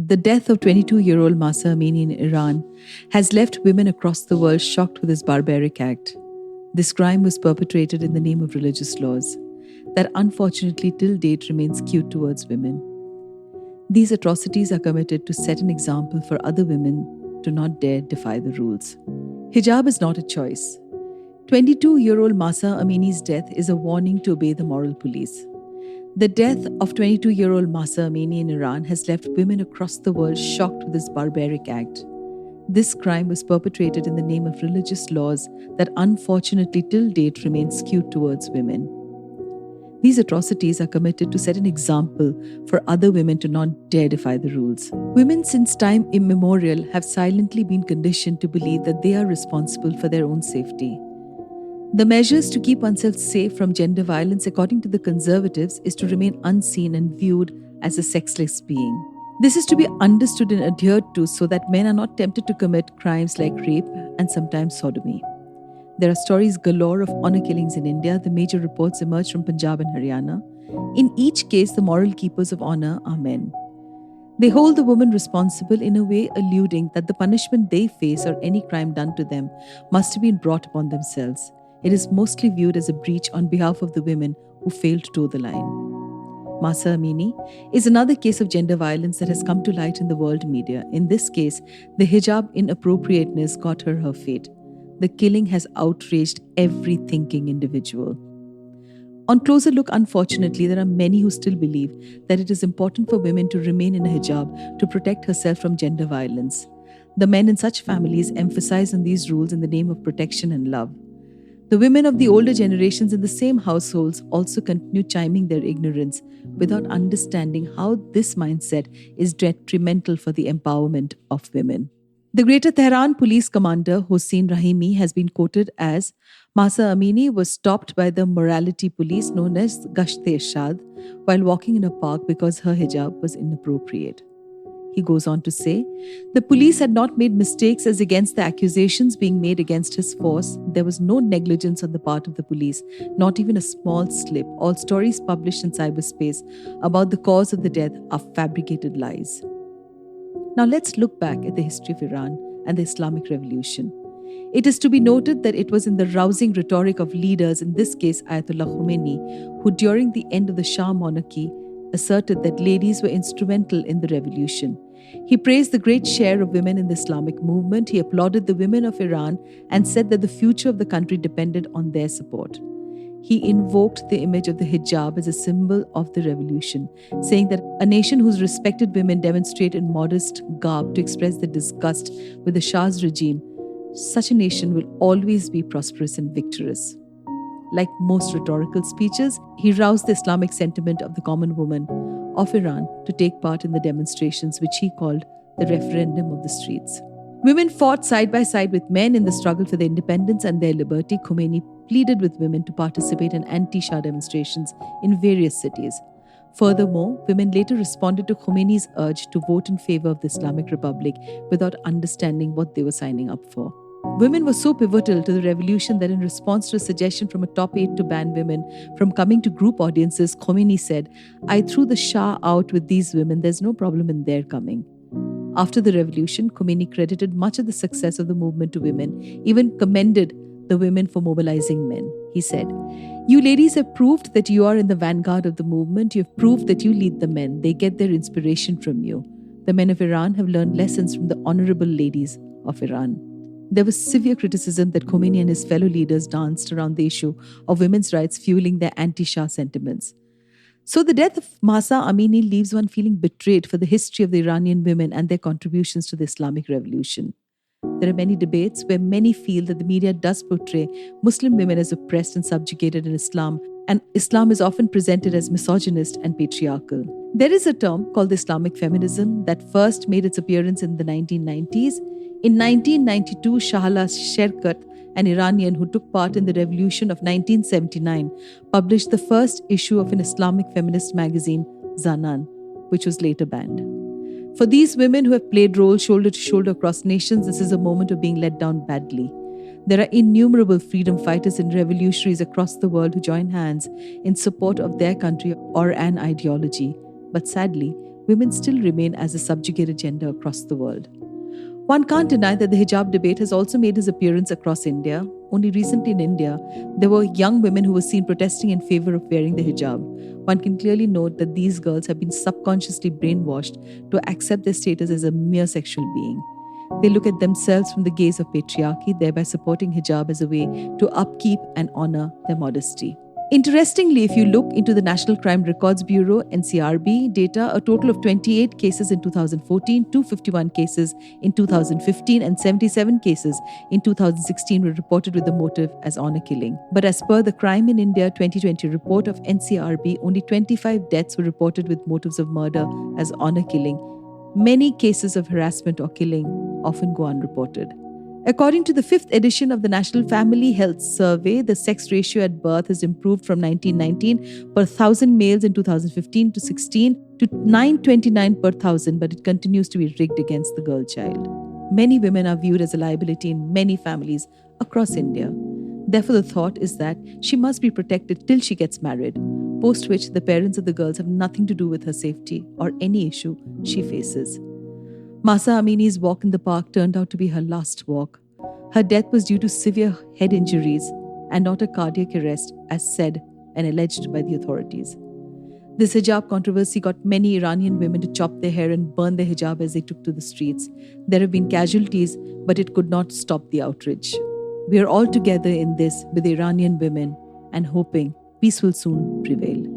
The death of 22-year-old Mahsa Amini in Iran has left women across the world shocked with this barbaric act. This crime was perpetrated in the name of religious laws that unfortunately till date remain skewed towards women. These atrocities are committed to set an example for other women to not dare defy the rules. Hijab is not a choice. 22-year-old Mahsa Amini's death is a warning to obey the moral police. The death of 22-year-old Mahsa Amini in Iran has left women across the world shocked with this barbaric act. This crime was perpetrated in the name of religious laws that unfortunately till date remain skewed towards women. These atrocities are committed to set an example for other women to not dare defy the rules. Women since time immemorial have silently been conditioned to believe that they are responsible for their own safety. The measures to keep oneself safe from gender violence, according to the conservatives, is to remain unseen and viewed as a sexless being. This is to be understood and adhered to so that men are not tempted to commit crimes like rape and sometimes sodomy. There are stories galore of honor killings in India. The major reports emerge from Punjab and Haryana. In each case, the moral keepers of honor are men. They hold the woman responsible in a way alluding that the punishment they face or any crime done to them must have been brought upon themselves. It is mostly viewed as a breach on behalf of the women who failed to toe the line. Mahsa Amini is another case of gender violence that has come to light in the world media. In this case, the hijab inappropriateness got her fate. The killing has outraged every thinking individual. On closer look, unfortunately, there are many who still believe that it is important for women to remain in a hijab to protect herself from gender violence. The men in such families emphasize on these rules in the name of protection and love. The women of the older generations in the same households also continue chiming their ignorance without understanding how this mindset is detrimental for the empowerment of women. The Greater Tehran police commander Hossein Rahimi has been quoted as, Mahsa Amini was stopped by the morality police known as Gasht-e-Irshad while walking in a park because her hijab was inappropriate. He goes on to say, the police had not made mistakes as against the accusations being made against his force. There was no negligence on the part of the police, not even a small slip. All stories published in cyberspace about the cause of the death are fabricated lies. Now let's look back at the history of Iran and the Islamic Revolution. It is to be noted that it was in the rousing rhetoric of leaders, in this case Ayatollah Khomeini, who during the end of the Shah monarchy asserted that ladies were instrumental in the revolution. He praised the great share of women in the Islamic movement. He applauded the women of Iran and said that the future of the country depended on their support. He invoked the image of the hijab as a symbol of the revolution, saying that a nation whose respected women demonstrate in modest garb to express their disgust with the Shah's regime, such a nation will always be prosperous and victorious. Like most rhetorical speeches, he roused the Islamic sentiment of the common woman of Iran to take part in the demonstrations, which he called the referendum of the streets. Women fought side by side with men in the struggle for their independence and their liberty. Khomeini pleaded with women to participate in anti-Shah demonstrations in various cities. Furthermore, women later responded to Khomeini's urge to vote in favor of the Islamic Republic without understanding what they were signing up for. Women were so pivotal to the revolution that in response to a suggestion from a top aide to ban women from coming to group audiences, Khomeini said, I threw the Shah out with these women, there's no problem in their coming. After the revolution, Khomeini credited much of the success of the movement to women, even commended the women for mobilizing men. He said, you ladies have proved that you are in the vanguard of the movement. You have proved that you lead the men. They get their inspiration from you. The men of Iran have learned lessons from the honorable ladies of Iran. There was severe criticism that Khomeini and his fellow leaders danced around the issue of women's rights, fueling their anti-Shah sentiments. So the death of Mahsa Amini leaves one feeling betrayed for the history of the Iranian women and their contributions to the Islamic Revolution. There are many debates where many feel that the media does portray Muslim women as oppressed and subjugated in Islam, and Islam is often presented as misogynist and patriarchal. There is a term called Islamic feminism that first made its appearance in the 1990s. In 1992, Shahla Sherkat, an Iranian who took part in the revolution of 1979, published the first issue of an Islamic feminist magazine, Zanan, which was later banned. For these women who have played roles shoulder to shoulder across nations, this is a moment of being let down badly. There are innumerable freedom fighters and revolutionaries across the world who join hands in support of their country or an ideology. But sadly, women still remain as a subjugated gender across the world. One can't deny that the hijab debate has also made its appearance across India. Only recently in India, there were young women who were seen protesting in favor of wearing the hijab. One can clearly note that these girls have been subconsciously brainwashed to accept their status as a mere sexual being. They look at themselves from the gaze of patriarchy, thereby supporting hijab as a way to upkeep and honor their modesty. Interestingly, if you look into the National Crime Records Bureau (NCRB) data, a total of 28 cases in 2014, 251 cases in 2015, and 77 cases in 2016 were reported with the motive as honor killing. But as per the Crime in India 2020 report of NCRB, only 25 deaths were reported with motives of murder as honor killing. Many cases of harassment or killing often go unreported. According to the 5th edition of the National Family Health Survey, the sex ratio at birth has improved from 1919 per 1,000 males in 2015 to 16 to 929 per 1,000, but it continues to be rigged against the girl child. Many women are viewed as a liability in many families across India. Therefore, the thought is that she must be protected till she gets married, post which the parents of the girls have nothing to do with her safety or any issue she faces. Mahsa Amini's walk in the park turned out to be her last walk. Her death was due to severe head injuries and not a cardiac arrest, as said and alleged by the authorities. This hijab controversy got many Iranian women to chop their hair and burn their hijab as they took to the streets. There have been casualties, but it could not stop the outrage. We are all together in this with Iranian women and hoping peace will soon prevail.